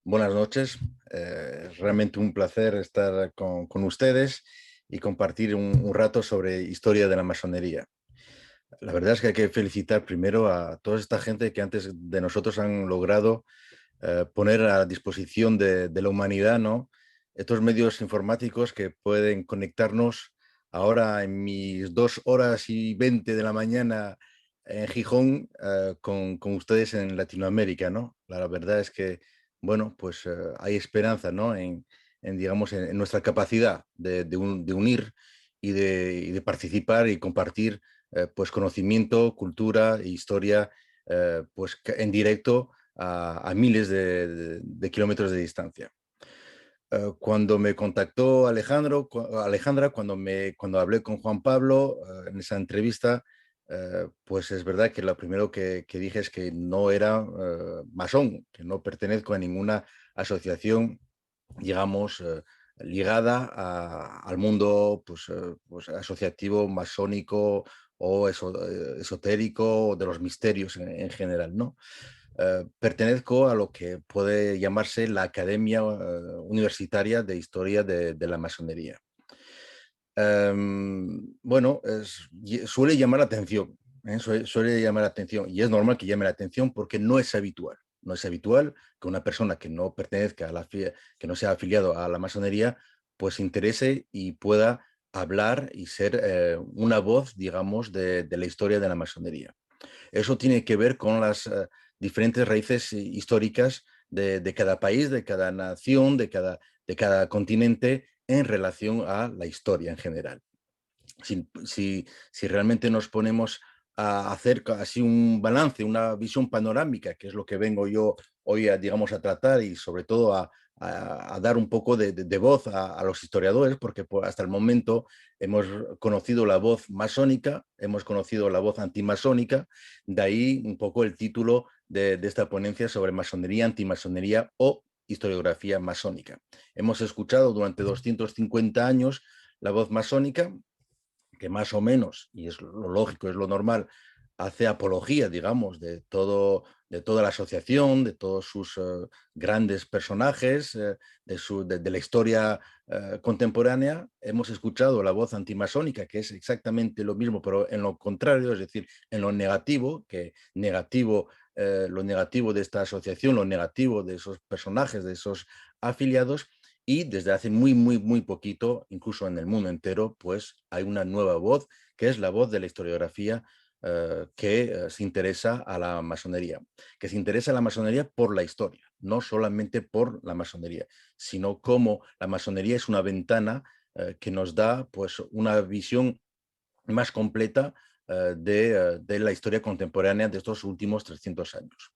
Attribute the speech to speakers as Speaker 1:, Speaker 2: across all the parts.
Speaker 1: Buenas noches. Realmente un placer estar con ustedes y compartir un rato sobre historia de la masonería. La verdad es que hay que felicitar primero a toda esta gente que antes de nosotros han logrado poner a disposición de la humanidad, ¿no? Estos medios informáticos que pueden conectarnos ahora en mis 2 horas y 20 de la mañana en Gijón con ustedes en Latinoamérica, ¿no? La verdad es que, bueno, pues hay esperanza, ¿no? Digamos, en nuestra capacidad de unir y de participar y compartir pues conocimiento, cultura e historia pues en directo a miles de kilómetros de distancia. Cuando me contactó Alejandra, cuando hablé con Juan Pablo en esa entrevista, pues es verdad que lo primero que dije es que no era masón, que no pertenezco a ninguna asociación, digamos, ligada al mundo pues asociativo, masónico o esotérico, o de los misterios en general, ¿no? Pertenezco a lo que puede llamarse la Academia Universitaria de Historia de la Masonería. Bueno, suele llamar la atención, suele llamar la atención, y es normal que llame la atención porque no es habitual. No es habitual que una persona que no pertenezca que no sea afiliado a la masonería, pues se interese y pueda hablar y ser una voz, digamos, de la historia de la masonería. Eso tiene que ver con las diferentes raíces históricas de cada país, de cada nación, de cada continente en relación a la historia en general. Si realmente nos ponemos a hacer así un balance, una visión panorámica, que es lo que vengo yo hoy digamos, a tratar y sobre todo a dar un poco de voz a los historiadores, porque hasta el momento hemos conocido la voz masónica, hemos conocido la voz antimasónica, de ahí un poco el título de esta ponencia sobre masonería, antimasonería o historiografía masónica. Hemos escuchado durante 250 años la voz masónica, que más o menos, y es lo lógico, es lo normal, hace apología, digamos, de toda la asociación, de todos sus grandes personajes, de la historia contemporánea. Hemos escuchado la voz antimasónica, que es exactamente lo mismo, pero en lo contrario, es decir, en lo negativo, lo negativo de esta asociación, lo negativo de esos personajes, de esos afiliados, y desde hace muy, muy, muy poquito, incluso en el mundo entero, pues hay una nueva voz, que es la voz de la historiografía que se interesa a la masonería, que se interesa a la masonería por la historia, no solamente por la masonería, sino como la masonería es una ventana que nos da pues una visión más completa de la historia contemporánea de estos últimos 300 años.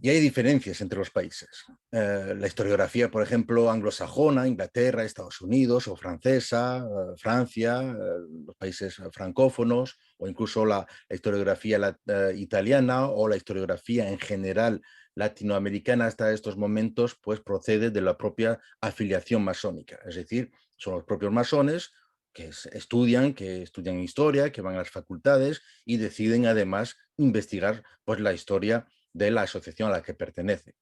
Speaker 1: Y hay diferencias entre los países. La historiografía, por ejemplo, anglosajona, Inglaterra, Estados Unidos, o francesa, Francia, los países francófonos, o incluso la historiografía italiana o la historiografía en general latinoamericana hasta estos momentos, pues procede de la propia afiliación masónica. Es decir, son los propios masones que estudian historia, que van a las facultades y deciden además investigar pues, la historia de la asociación a la que pertenece.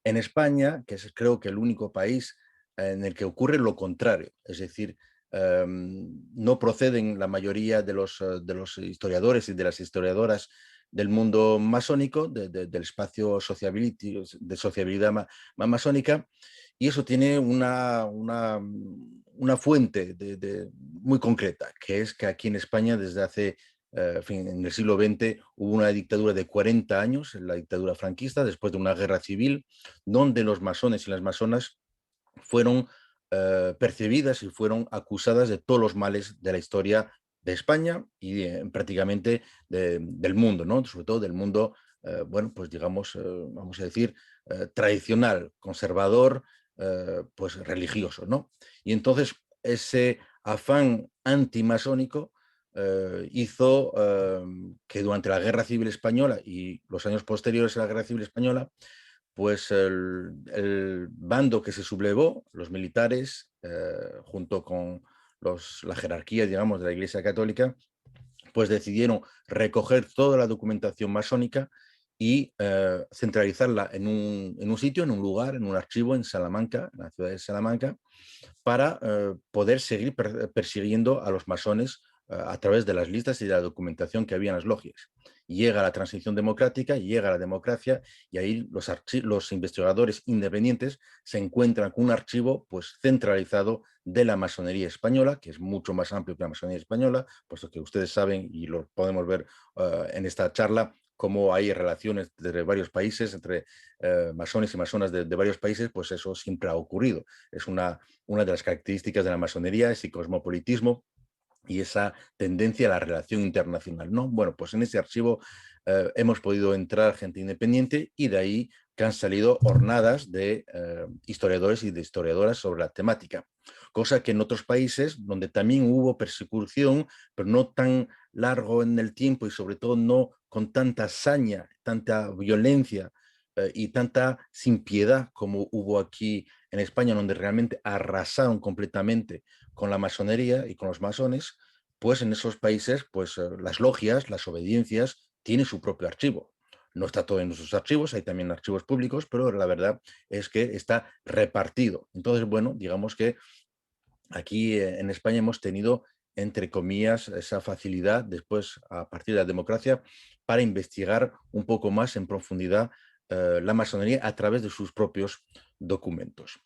Speaker 1: En España, que es creo que el único país en el que ocurre lo contrario, es decir, no proceden la mayoría de los historiadores y de las historiadoras del mundo masónico, del espacio de sociabilidad masónica, y eso tiene una fuente muy concreta, que es que aquí en España desde hace en el siglo XX hubo una dictadura de 40 años, la dictadura franquista, después de una guerra civil, donde los masones y las masonas fueron percibidas y fueron acusadas de todos los males de la historia de España y prácticamente del mundo, ¿no? Sobre todo del mundo, bueno, pues digamos, vamos a decir, tradicional, conservador, pues religioso, ¿no? Y entonces ese afán antimasónico hizo que durante la Guerra Civil Española y los años posteriores a la Guerra Civil Española, pues el bando que se sublevó, los militares, junto con la jerarquía, digamos, de la Iglesia Católica, pues decidieron recoger toda la documentación masónica y centralizarla en un sitio, en un lugar, en un archivo en Salamanca, en la ciudad de Salamanca, para poder seguir persiguiendo a los masones a través de las listas y de la documentación que había en las logias. Llega la transición democrática, llega la democracia y ahí los investigadores independientes se encuentran con un archivo pues, centralizado de la masonería española, que es mucho más amplio que la masonería española, puesto que ustedes saben y lo podemos ver en esta charla, cómo hay relaciones entre varios países, entre masones y masonas de varios países, pues eso siempre ha ocurrido. Es una de las características de la masonería, ese cosmopolitismo y esa tendencia a la relación internacional, ¿no? Bueno, pues en ese archivo hemos podido entrar gente independiente y de ahí que han salido hornadas de historiadores y de historiadoras sobre la temática, cosa que en otros países donde también hubo persecución, pero no tan largo en el tiempo y sobre todo no con tanta saña, tanta violencia y tanta sin piedad como hubo aquí en España, donde realmente arrasaron completamente con la masonería y con los masones, pues en esos países, pues las logias, las obediencias, tienen su propio archivo. No está todo en nuestros archivos, hay también archivos públicos, pero la verdad es que está repartido. Entonces, bueno, digamos que aquí en España hemos tenido, entre comillas, esa facilidad después, a partir de la democracia, para investigar un poco más en profundidad la masonería a través de sus propios documentos.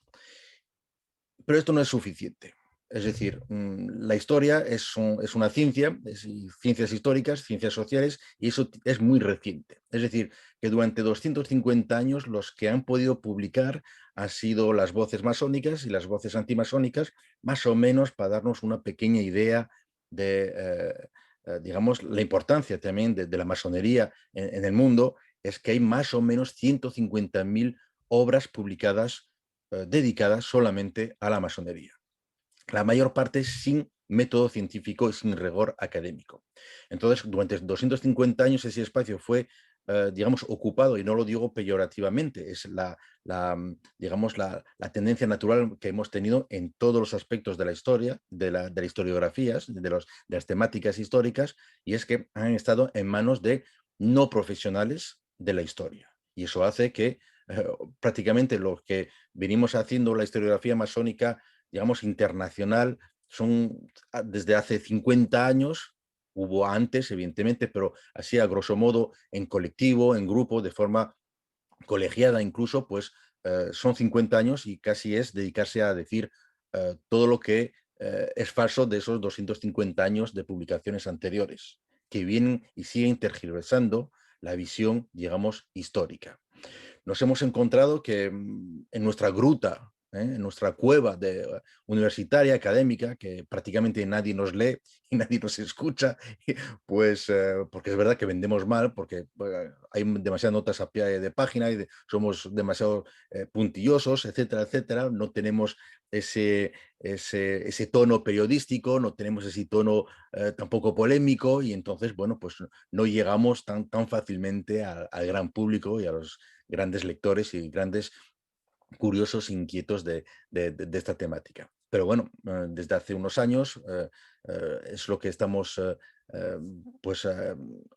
Speaker 1: Pero esto no es suficiente. Es decir, la historia es una ciencia, ciencias históricas, ciencias sociales, y eso es muy reciente. Es decir, que durante 250 años los que han podido publicar han sido las voces masónicas y las voces antimasónicas, más o menos para darnos una pequeña idea de, digamos, la importancia también de la masonería en el mundo, es que hay más o menos 150.000 obras publicadas dedicadas solamente a la masonería. La mayor parte sin método científico y sin rigor académico. Entonces, durante 250 años ese espacio fue, digamos, ocupado, y no lo digo peyorativamente, es digamos, la tendencia natural que hemos tenido en todos los aspectos de la historia, de la historiografías, de las temáticas históricas, y es que han estado en manos de no profesionales de la historia. Y eso hace que prácticamente lo que venimos haciendo la historiografía masónica, digamos, internacional, son desde hace 50 años, hubo antes, evidentemente, pero así a grosso modo, en colectivo, en grupo, de forma colegiada incluso, pues son 50 años y casi es dedicarse a decir todo lo que es falso de esos 250 años de publicaciones anteriores, que vienen y siguen tergiversando la visión, digamos, histórica. Nos hemos encontrado que en nuestra gruta, en nuestra cueva universitaria, académica, que prácticamente nadie nos lee y nadie nos escucha, pues porque es verdad que vendemos mal, porque hay demasiadas notas a pie de página y somos demasiado puntillosos, etcétera, etcétera. No tenemos ese tono periodístico, no tenemos ese tono tampoco polémico y entonces, bueno, pues no llegamos tan fácilmente al gran público y a los grandes lectores y grandes curiosos inquietos de esta temática. Pero bueno, desde hace unos años es lo que estamos pues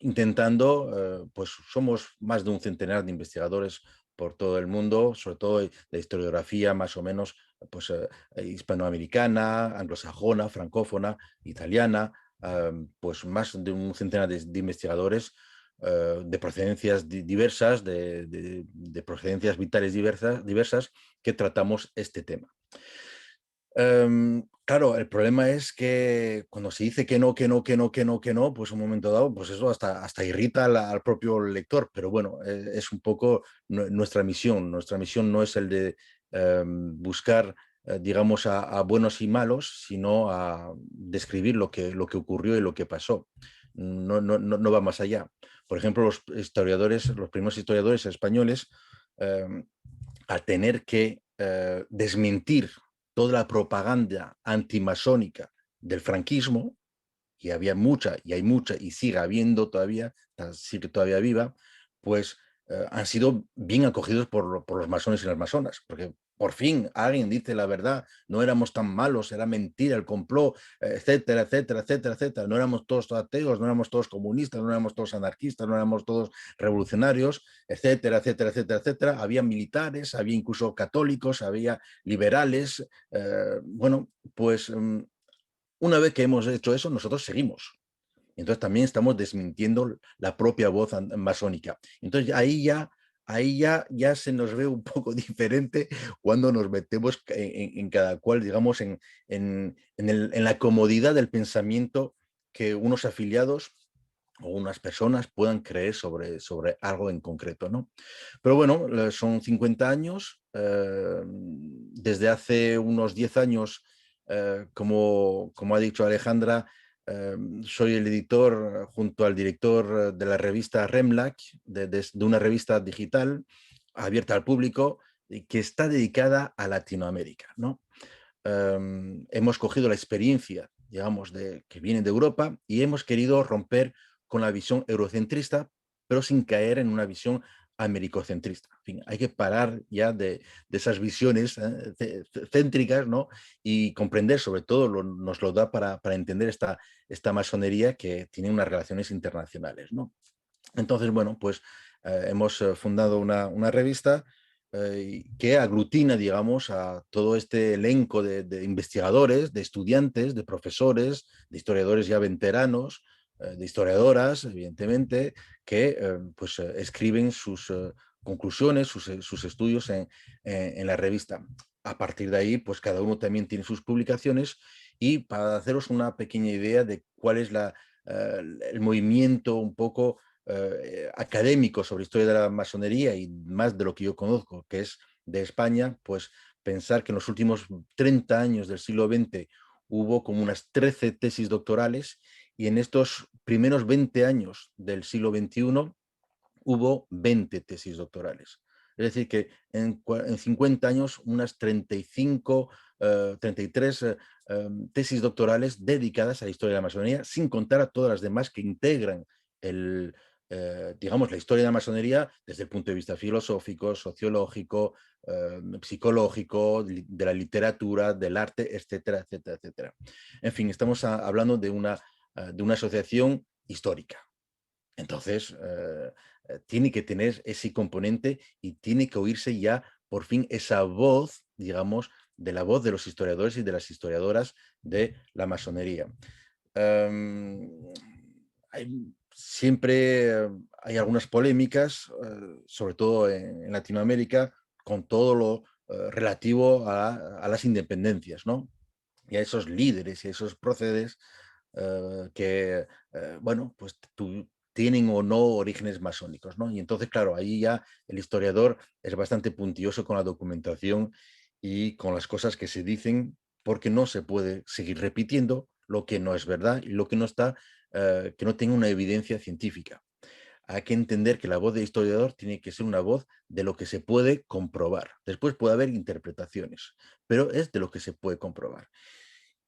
Speaker 1: intentando, pues somos más de un centenar de investigadores por todo el mundo, sobre todo de historiografía más o menos pues, hispanoamericana, anglosajona, francófona, italiana, pues más de un centenar de investigadores de procedencias diversas, de procedencias vitales diversas, que tratamos este tema. Claro, el problema es que cuando se dice que no, que no, que no, que no, que no, pues un momento dado, pues eso hasta irrita al propio lector, pero bueno, es un poco nuestra misión. Nuestra misión no es el de buscar, digamos, a buenos y malos, sino a describir lo que ocurrió y lo que pasó. No va más allá. Por ejemplo, los primeros historiadores españoles, al tener que desmentir toda la propaganda antimasónica del franquismo, y había mucha, y hay mucha, y sigue habiendo todavía, sigue todavía viva, pues han sido bien acogidos por los masones y las masonas, porque por fin alguien dice la verdad, no éramos tan malos, era mentira, el complot, etcétera, etcétera, etcétera, etcétera. No éramos todos ateos, no éramos todos comunistas, no éramos todos anarquistas, no éramos todos revolucionarios, etcétera, etcétera, etcétera, etcétera. Había militares, había incluso católicos, había liberales. Bueno, pues una vez que hemos hecho eso, nosotros seguimos. Entonces también estamos desmintiendo la propia voz masónica. Entonces ya se nos ve un poco diferente cuando nos metemos en cada cual, digamos, en la comodidad del pensamiento que unos afiliados o unas personas puedan creer sobre algo en concreto, ¿no? Pero bueno, son 50 años. Desde hace unos 10 años, como ha dicho Alejandra, soy el editor junto al director de la revista Remlac, de una revista digital abierta al público y que está dedicada a Latinoamérica, ¿no? Hemos cogido la experiencia, digamos, que viene de Europa y hemos querido romper con la visión eurocentrista, pero sin caer en una visión americocentrista. En fin, hay que parar ya de esas visiones céntricas, ¿no? Y comprender, sobre todo, nos lo da para entender esta masonería que tiene unas relaciones internacionales, ¿no? Entonces, bueno, pues hemos fundado una revista que aglutina, digamos, a todo este elenco de investigadores, de estudiantes, de profesores, de historiadores ya veteranos, de historiadoras, evidentemente, que pues escriben sus conclusiones, sus estudios en la revista. A partir de ahí, pues cada uno también tiene sus publicaciones y para haceros una pequeña idea de cuál es el movimiento un poco académico sobre historia de la masonería y más de lo que yo conozco, que es de España, pues pensar que en los últimos 30 años del siglo XX hubo como unas 13 tesis doctorales y en estos primeros 20 años del siglo XXI hubo 20 tesis doctorales. Es decir, que en 50 años unas 35, 33 tesis doctorales dedicadas a la historia de la masonería, sin contar a todas las demás que integran digamos, la historia de la masonería desde el punto de vista filosófico, sociológico, psicológico, de la literatura, del arte, etcétera, etcétera, etcétera. En fin, estamos hablando de una asociación histórica. Entonces, tiene que tener ese componente y tiene que oírse ya por fin esa voz, digamos, de la voz de los historiadores y de las historiadoras de la masonería. Um, Siempre hay algunas polémicas, sobre todo en Latinoamérica, con todo lo relativo a las independencias, ¿no? Y a esos líderes y a esos procedes que, bueno, pues tienen o no orígenes masónicos, ¿no? Y entonces, claro, ahí ya el historiador es bastante puntilloso con la documentación y con las cosas que se dicen, porque no se puede seguir repitiendo lo que no es verdad y lo que no está, que no tenga una evidencia científica. Hay que entender que la voz del historiador tiene que ser una voz de lo que se puede comprobar. Después puede haber interpretaciones, pero es de lo que se puede comprobar.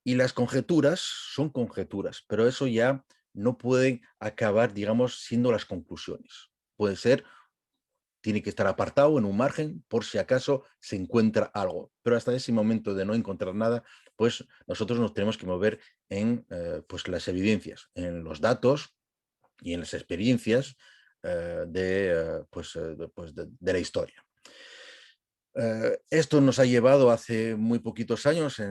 Speaker 1: Y las conjeturas son conjeturas, pero eso ya no pueden acabar, digamos, siendo las conclusiones. Puede ser, tiene que estar apartado en un margen por si acaso se encuentra algo. Pero hasta ese momento de no encontrar nada, pues nosotros nos tenemos que mover en pues las evidencias, en los datos y en las experiencias de la historia. Esto nos ha llevado hace muy poquitos años,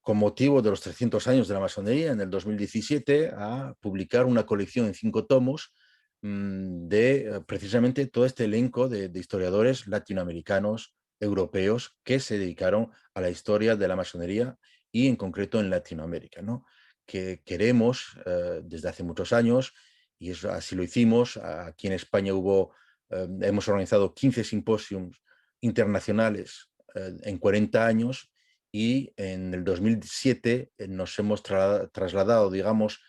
Speaker 1: con motivo de los 300 años de la masonería, en el 2017, a publicar una colección en 5 tomos de precisamente todo este elenco de historiadores latinoamericanos, europeos, que se dedicaron a la historia de la masonería y en concreto en Latinoamérica, ¿no? Que queremos desde hace muchos años, y eso, así lo hicimos. Aquí en España hemos organizado 15 simposios internacionales en 40 años y en el 2007 nos hemos trasladado, digamos,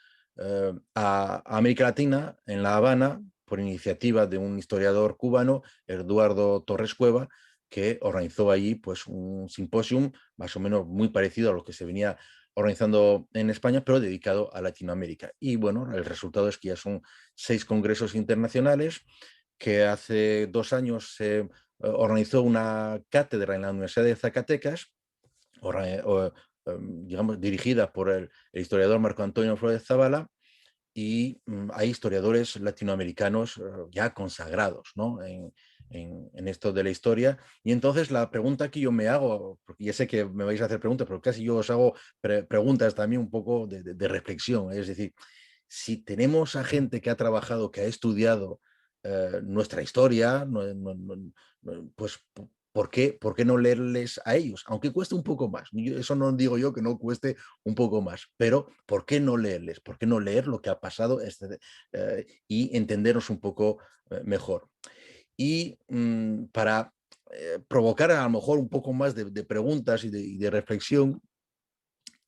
Speaker 1: a América Latina, en La Habana, por iniciativa de un historiador cubano, Eduardo Torres Cueva, que organizó allí pues, un simposium más o menos muy parecido a lo que se venía organizando en España, pero dedicado a Latinoamérica. Y bueno, el resultado es que ya son 6 congresos internacionales, que hace 2 años se organizó una cátedra en la Universidad de Zacatecas, digamos, dirigida por el historiador Marco Antonio Flores Zavala, y hay historiadores latinoamericanos ya consagrados, ¿no? En esto de la historia. Y entonces la pregunta que yo me hago, porque ya sé que me vais a hacer preguntas, pero casi yo os hago preguntas también un poco de reflexión. Es decir, si tenemos a gente que ha trabajado, que ha estudiado nuestra historia, pues ¿por qué no leerles a ellos? Aunque cueste un poco más. Eso no digo yo que no cueste un poco más, pero ¿por qué no leerles? ¿Por qué no leer lo que ha pasado y entendernos un poco mejor? Y para provocar a lo mejor un poco más de preguntas y de reflexión,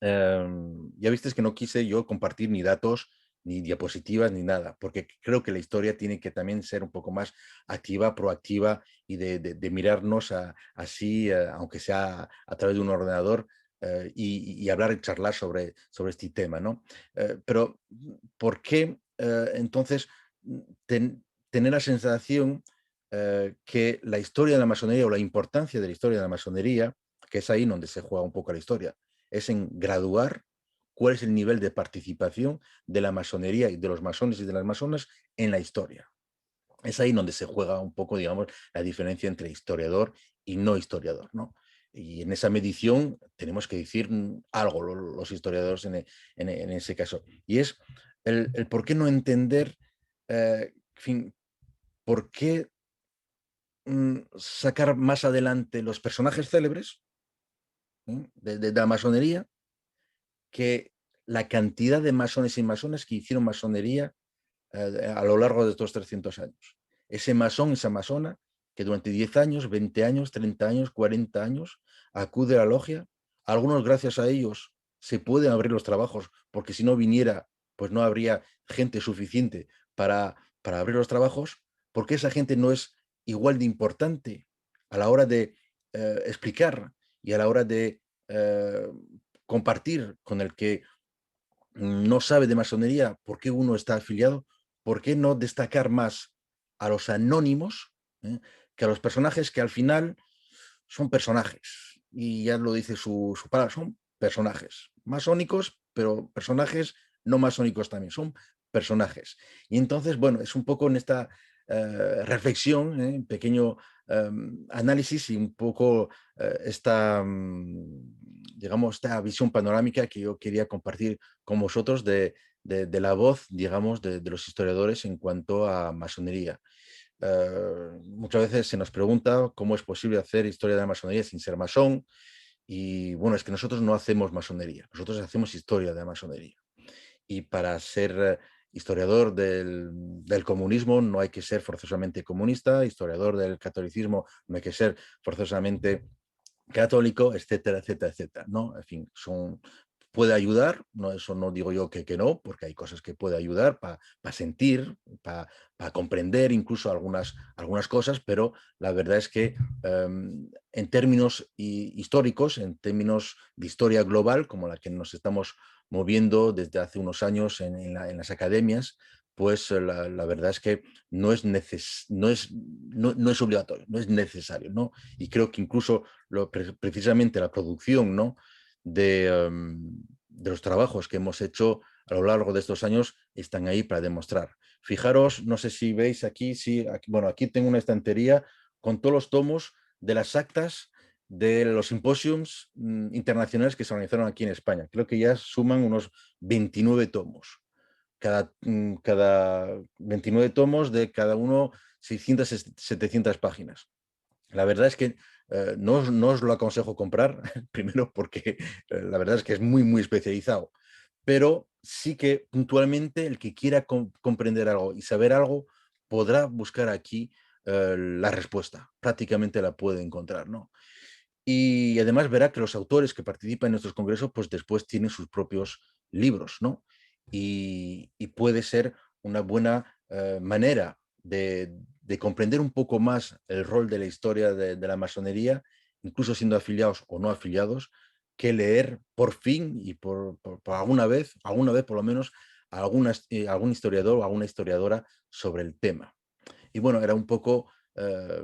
Speaker 1: ya viste que no quise yo compartir ni datos, ni diapositivas, ni nada, porque creo que la historia tiene que también ser un poco más activa, proactiva y de mirarnos así, aunque sea a través de un ordenador, y hablar y charlar sobre este tema, ¿no? Pero, ¿por qué entonces tener la sensación que la historia de la masonería o la importancia de la historia de la masonería, que es ahí donde se juega un poco la historia, es en graduar cuál es el nivel de participación de la masonería y de los masones y de las masonas en la historia? Es ahí donde se juega un poco, digamos, la diferencia entre historiador y no historiador, ¿no? Y en esa medición tenemos que decir algo los historiadores en ese caso. Y es el por qué no entender, en fin, por qué sacar más adelante los personajes célebres, de la masonería, que la cantidad de masones y masonas que hicieron masonería a lo largo de estos 300 años. Ese masón, esa masona, que durante 10 años, 20 años, 30 años, 40 años, acude a la logia. Algunos, gracias a ellos, se pueden abrir los trabajos, porque si no viniera, pues no habría gente suficiente para abrir los trabajos, porque esa gente no es igual de importante a la hora de explicar y a la hora de eh, compartir con el que no sabe de masonería por qué uno está afiliado. ¿Por qué no destacar más a los anónimos, que a los personajes que al final son personajes? Y ya lo dice su palabra, son personajes masónicos, pero personajes no masónicos también, son personajes. Y entonces, bueno, es un poco en esta reflexión, un pequeño análisis y un poco digamos, esta visión panorámica que yo quería compartir con vosotros de la voz, digamos, de los historiadores en cuanto a masonería. Muchas veces se nos pregunta cómo es posible hacer historia de la masonería sin ser masón, y bueno, es que nosotros no hacemos masonería, nosotros hacemos historia de la masonería. Y para ser historiador del comunismo no hay que ser forzosamente comunista, historiador del catolicismo no hay que ser forzosamente católico, etcétera, etcétera, etcétera, ¿no? En fin, puede ayudar, no, eso no digo yo que no, porque hay cosas que puede ayudar para sentir, para comprender incluso algunas cosas, pero la verdad es que en términos históricos, en términos de historia global, como la que nos estamos moviendo desde hace unos años en las academias, pues la verdad es que no es obligatorio, no es necesario, ¿no? Y creo que incluso precisamente la producción, ¿no? de los trabajos que hemos hecho a lo largo de estos años están ahí para demostrar. Fijaros, no sé si veis aquí, sí, bueno, aquí tengo una estantería con todos los tomos de las actas de los simposiums internacionales que se organizaron aquí en España. Creo que ya suman unos 29 tomos. Cada 29 tomos de cada uno 600, 700 páginas. La verdad es que no os lo aconsejo comprar, primero porque la verdad es que es muy, muy especializado, pero sí que puntualmente el que quiera comprender algo y saber algo podrá buscar aquí la respuesta, prácticamente la puede encontrar, ¿no? Y además verá que los autores que participan en estos congresos, pues después tienen sus propios libros, ¿no? Y puede ser una buena manera de comprender un poco más el rol de la historia de la masonería, incluso siendo afiliados o no afiliados, que leer por fin y por alguna vez por lo menos, algún historiador o alguna historiadora sobre el tema. Y bueno, era un poco eh,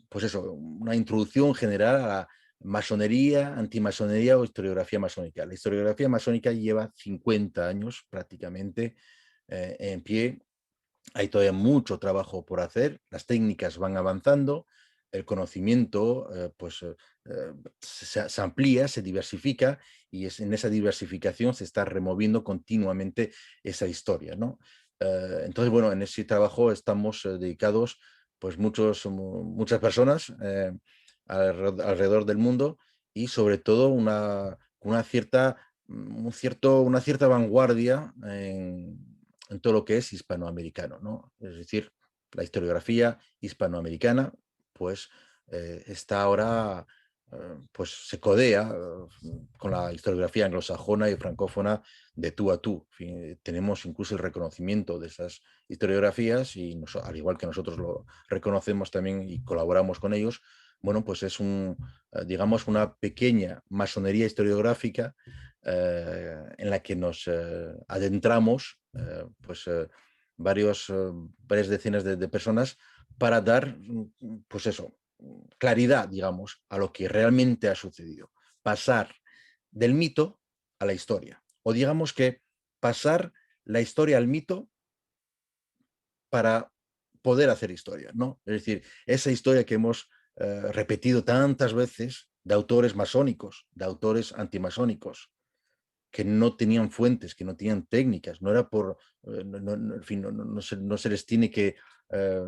Speaker 1: pues eso, una introducción general a la masonería, antimasonería o historiografía masónica. La historiografía masónica lleva 50 años prácticamente en pie. Hay todavía mucho trabajo por hacer, las técnicas van avanzando, el conocimiento se amplía, se diversifica y en esa diversificación se está removiendo continuamente esa historia, ¿no? Entonces, bueno, en ese trabajo estamos dedicados pues muchas personas alrededor del mundo y sobre todo una cierta vanguardia en todo lo que es hispanoamericano, ¿no? Es decir, la historiografía hispanoamericana, pues está ahora, pues se codea con la historiografía anglosajona y francófona de tú a tú. En fin, tenemos incluso el reconocimiento de esas historiografías y al igual que nosotros lo reconocemos también y colaboramos con ellos, bueno, pues es digamos, una pequeña masonería historiográfica en la que nos adentramos varias decenas de personas para dar, pues eso, claridad, digamos, a lo que realmente ha sucedido. Pasar del mito a la historia. O digamos que pasar la historia al mito para poder hacer historia, ¿no? Es decir, esa historia que hemos repetido tantas veces de autores masónicos, de autores antimasónicos, que no tenían fuentes, que no tenían técnicas, no era por, en fin, no se les tiene que,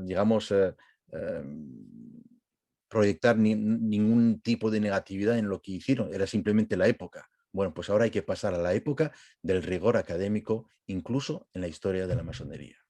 Speaker 1: digamos, eh, proyectar ningún tipo de negatividad en lo que hicieron, era simplemente la época. Bueno, pues ahora hay que pasar a la época del rigor académico, incluso en la historia de la masonería.